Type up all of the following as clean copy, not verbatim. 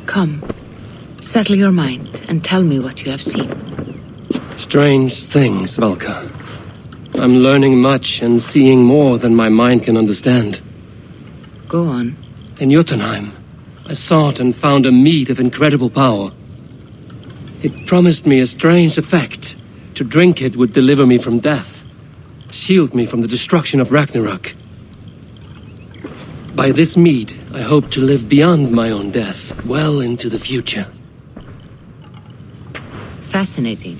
Come, settle your mind and tell me what you have seen. Strange things, Valka. I'm learning much and seeing more than my mind can understand. Go on. In Jotunheim, I sought and found a mead of incredible power. It promised me a strange effect. To drink it would deliver me from death, shield me from the destruction of Ragnarok. By this mead, I hope to live beyond my own death, well into the future. Fascinating.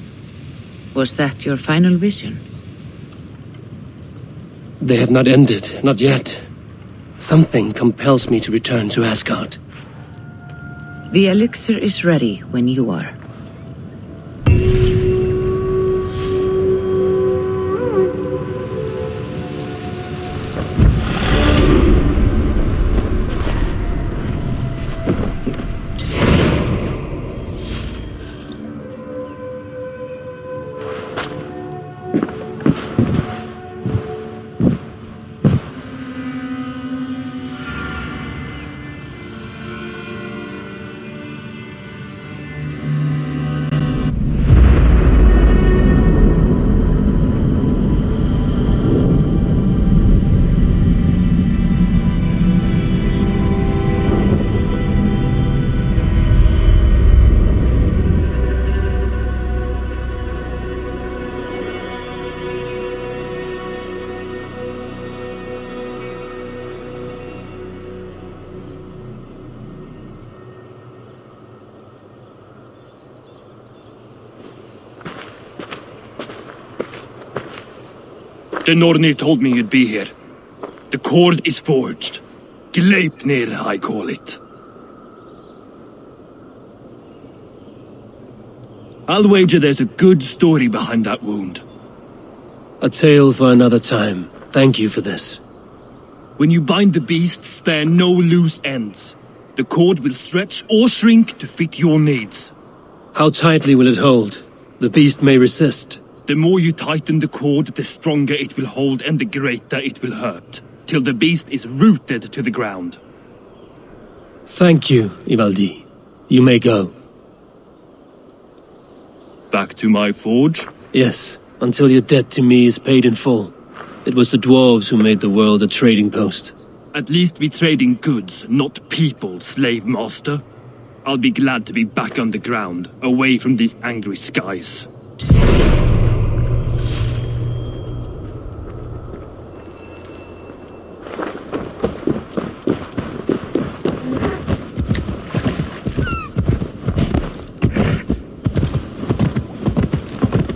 Was that your final vision? They have not ended, not yet. Something compels me to return to Asgard. The elixir is ready when you are. The Nornir told me you'd be here. The cord is forged. Gleipnir, I call it. I'll wager there's a good story behind that wound. A tale for another time. Thank you for this. When you bind the beast, spare no loose ends. The cord will stretch or shrink to fit your needs. How tightly will it hold? The beast may resist. The more you tighten the cord, the stronger it will hold and the greater it will hurt, till the beast is rooted to the ground. Thank you, Ivaldi. You may go. Back to my forge? Yes, until your debt to me is paid in full. It was the dwarves who made the world a trading post. At least we trade in goods, not people, slave master. I'll be glad to be back on the ground, away from these angry skies.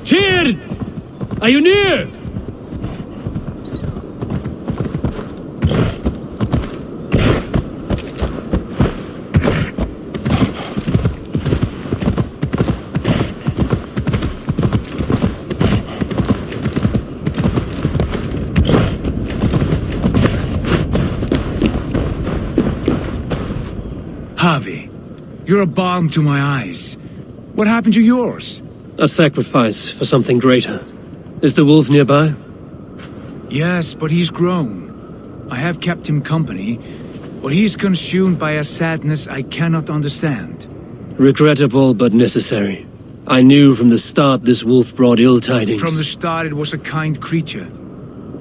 Kyrd! Are you near? Harvey, you're a balm to my eyes. What happened to yours? A sacrifice for something greater. Is the wolf nearby? Yes, but he's grown. I have kept him company, but he's consumed by a sadness I cannot understand. Regrettable but necessary. I knew from the start this wolf brought ill tidings. From the start it was a kind creature.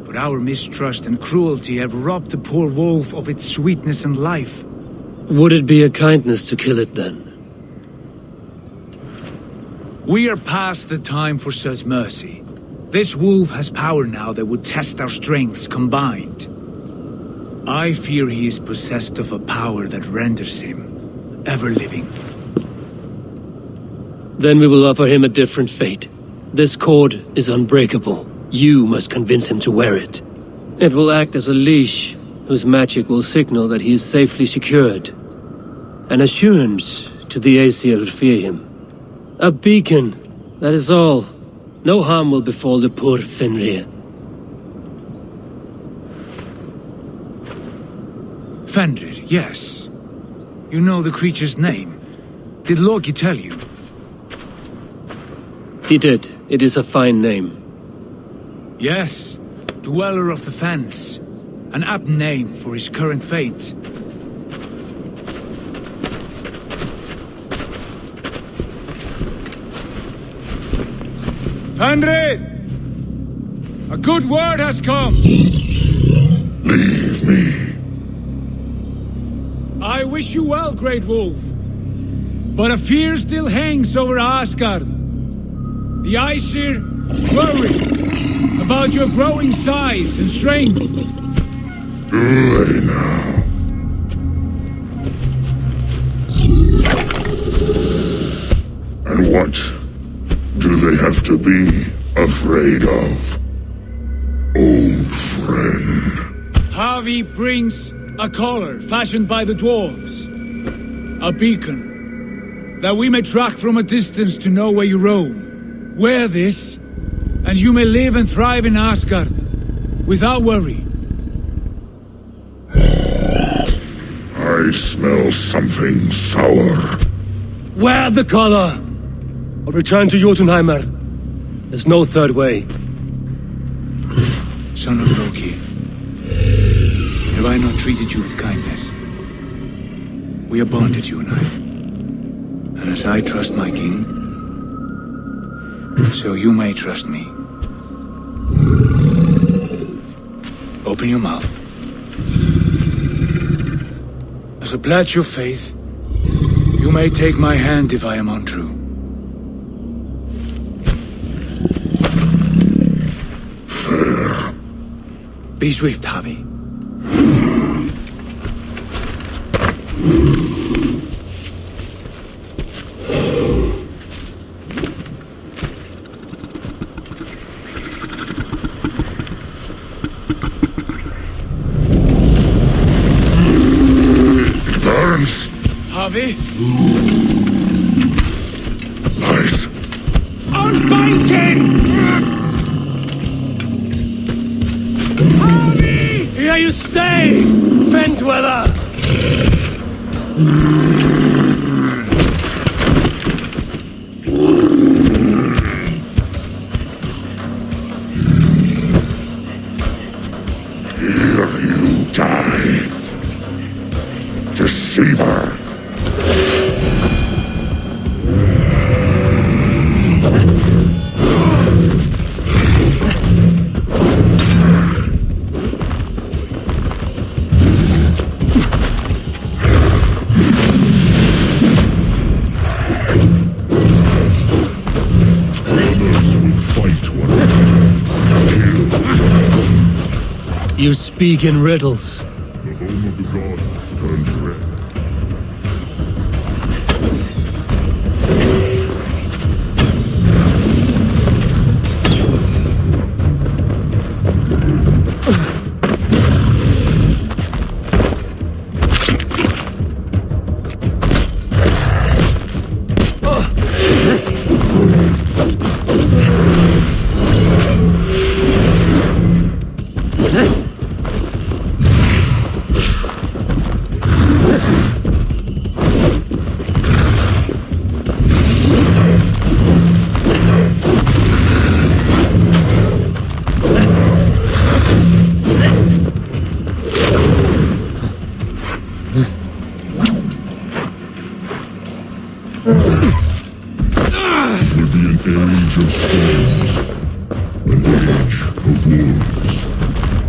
But our mistrust and cruelty have robbed the poor wolf of its sweetness and life. Would it be a kindness to kill it then? We are past the time for such mercy. This wolf has power now that would test our strengths combined. I fear he is possessed of a power that renders him ever-living. Then we will offer him a different fate. This cord is unbreakable. You must convince him to wear it. It will act as a leash, whose magic will signal that he is safely secured. An assurance to the Aesir who fear him. A beacon, that is all. No harm will befall the poor Fenrir. Fenrir, yes. You know the creature's name. Did Loki tell you? He did. It is a fine name. Yes. Dweller of the Fens. An apt name for his current fate. Fenrir! A good word has come! Leave me. I wish you well, Great Wolf. But a fear still hangs over Asgard. The Aesir worry about your growing size and strength. Do they now? And what do they have to be afraid of? Old friend. Havi brings a collar fashioned by the dwarves. A beacon, that we may track from a distance to know where you roam. Wear this, and you may live and thrive in Asgard, without worry. I smell something sour. Wear the collar! Or return to Jotunheimer. There's no third way. Son of Loki, have I not treated you with kindness? We are bonded, you and I. And as I trust my king, so you may trust me. Open your mouth. As a pledge of faith, you may take my hand if I am untrue. Fair. Be swift, Havi. Burns. Havi? Nice. Unbind him! Havi! Here you stay, Fen Dweller! Here you die. Deceiver. You speak in riddles. The home of the gods turned red.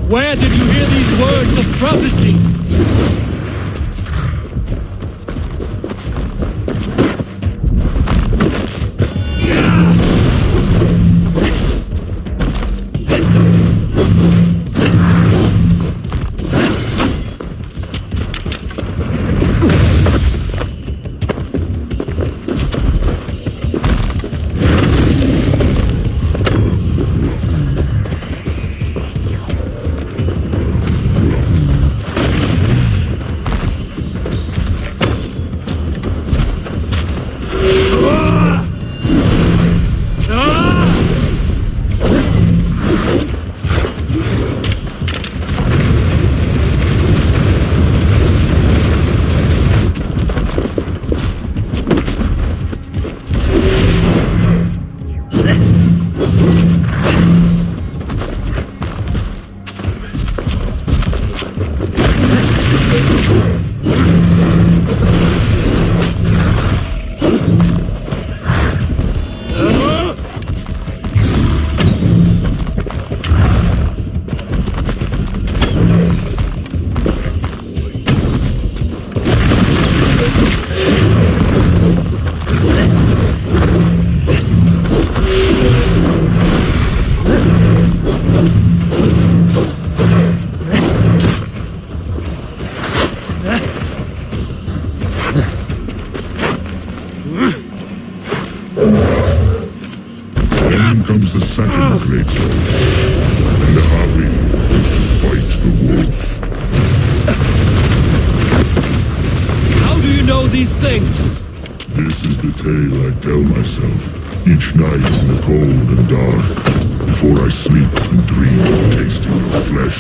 Where did you hear these words of prophecy? Yeah! Then comes the second great sword, and the Havi fight the wolf. How do you know these things? This is the tale I tell myself each night in the cold and dark, before I sleep and dream of tasting your flesh.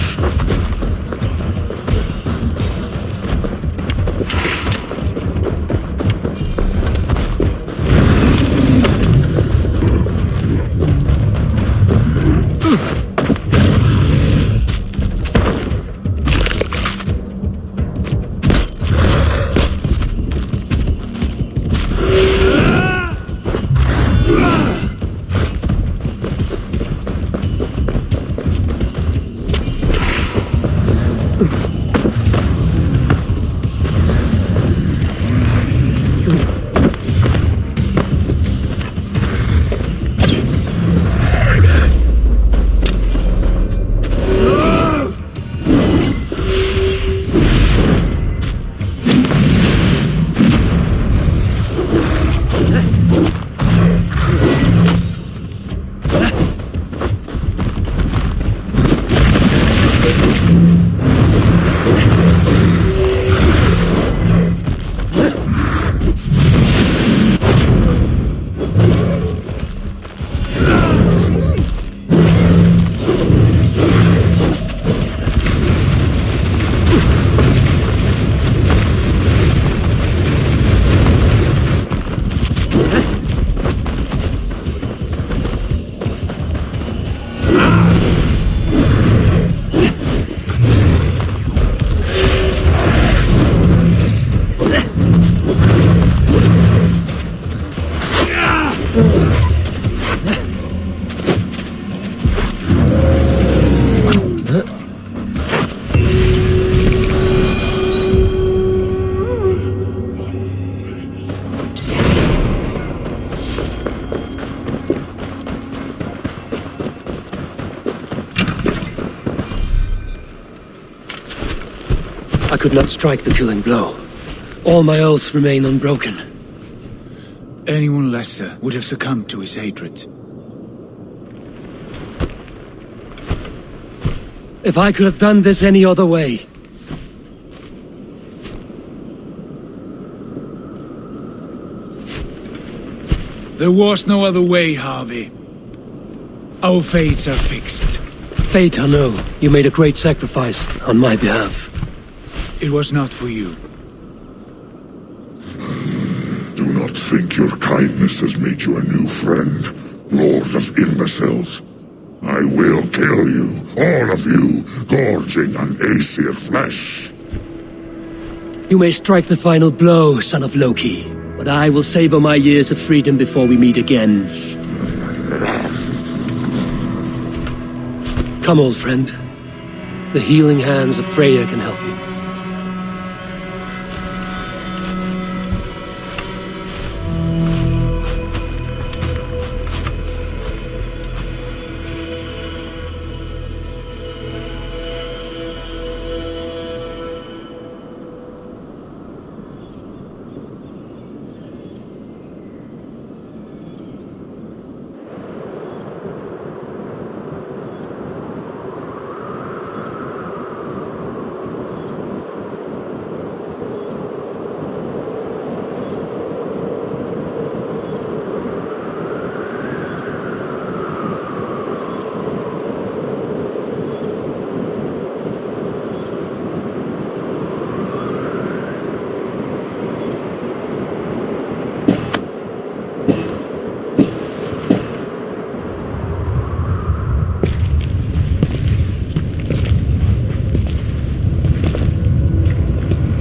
I could not strike the killing blow. All my oaths remain unbroken. Anyone lesser would have succumbed to his hatred. If I could have done this any other way. There was no other way, Harvey. Our fates are fixed. Fate, I know. You made a great sacrifice on my behalf. It was not for you. Do not think your kindness has made you a new friend, Lord of Imbeciles. I will kill you, all of you, gorging on Aesir flesh. You may strike the final blow, son of Loki, but I will savor my years of freedom before we meet again. Come, old friend. The healing hands of Freya can help you.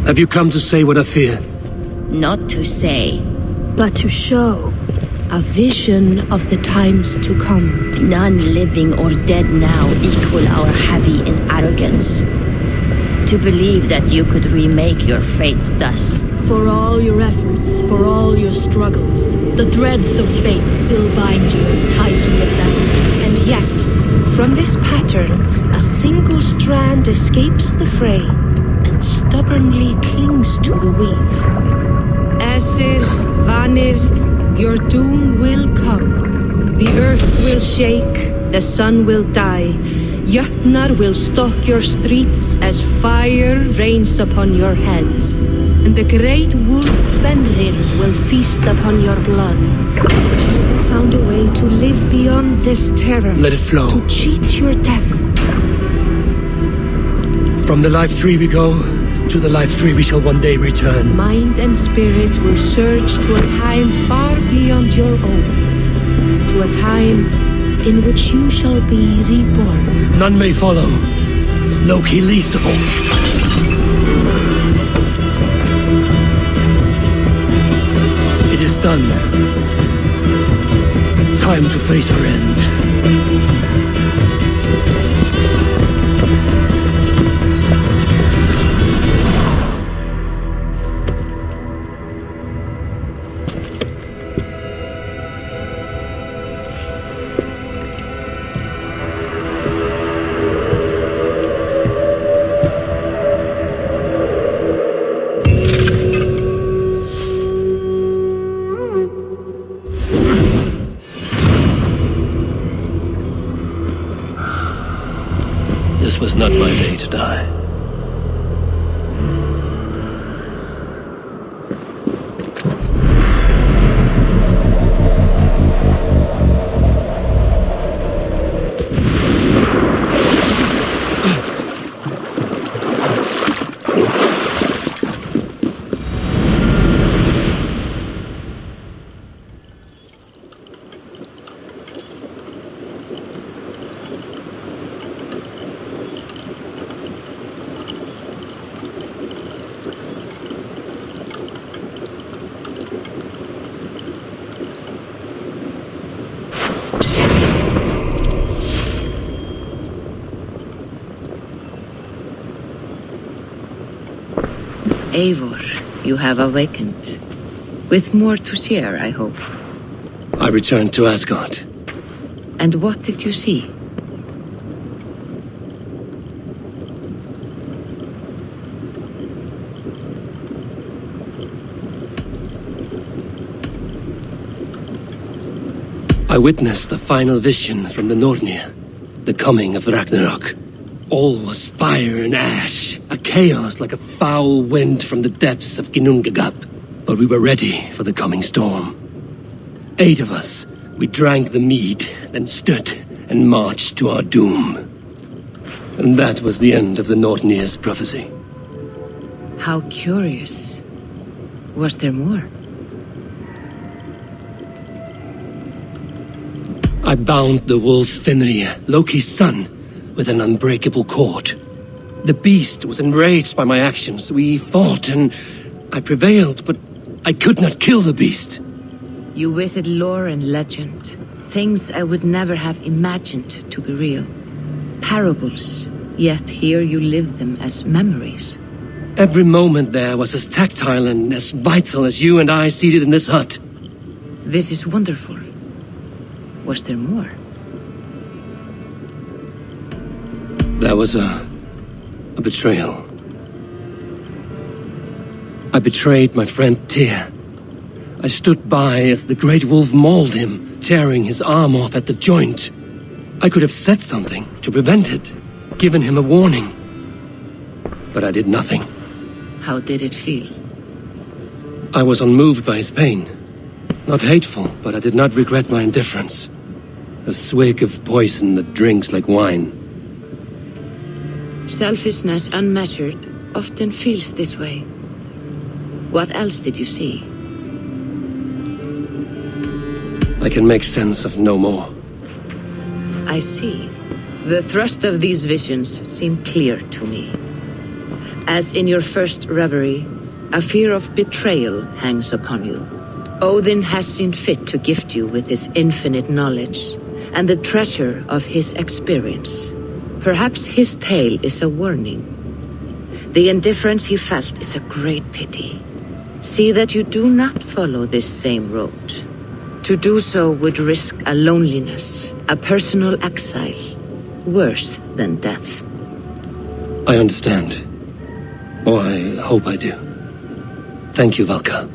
Have you come to say what I fear? Not to say, but to show a vision of the times to come. none living or dead now equal our heavy in arrogance. To believe that you could remake your fate thus. For all your efforts, for all your struggles, the threads of fate still bind you as tightly as ever. And yet, from this pattern, a single strand escapes the fray and stubbornly clings to the weave. Esir, Vanir, Your doom will come. The earth will shake, the sun will die. Jötnar will stalk your streets as fire rains upon your heads. And the great wolf Fenrir will feast upon your blood. But you have found a way to live beyond this terror. Let it flow. To cheat your death. From the life tree we go, to the life tree we shall one day return. Mind and spirit will surge to a time far beyond your own. To a time in which you shall be reborn. None may follow, Loki least of all. It is done. Time to face our end. This was not my day to die. Eivor, you have awakened. With more to share, I hope. I returned to Asgard. And what did you see? I witnessed a final vision from the Nornir, the coming of Ragnarok. All was fire and ash, a chaos like a foul wind from the depths of Ginnungagap. But we were ready for the coming storm. 8 of us, we drank the mead, then stood and marched to our doom. And that was the end of the Nornir's prophecy. How curious. Was there more? I bound the wolf Fenrir, Loki's son, with an unbreakable cord. The beast was enraged by my actions. We fought and I prevailed, but I could not kill the beast. You visit lore and legend, things I would never have imagined to be real. Parables, yet here you live them as memories. Every moment there was as tactile and as vital as you and I seated in this hut. This is wonderful. Was there more? There was a betrayal. I betrayed my friend Tyr. I stood by as the great wolf mauled him, tearing his arm off at the joint. I could have said something to prevent it, given him a warning. But I did nothing. How did it feel? I was unmoved by his pain. Not hateful, but I did not regret my indifference. A swig of poison that drinks like wine. Selfishness unmeasured often feels this way. What else did you see? I can make sense of no more. I see. The thrust of these visions seem clear to me. As in your first reverie, a fear of betrayal hangs upon you. Odin has seen fit to gift you with his infinite knowledge and the treasure of his experience. Perhaps his tale is a warning. The indifference he felt is a great pity. See that you do not follow this same road. To do so would risk a loneliness, a personal exile, worse than death. I understand. Or I hope I do. Thank you, Valka.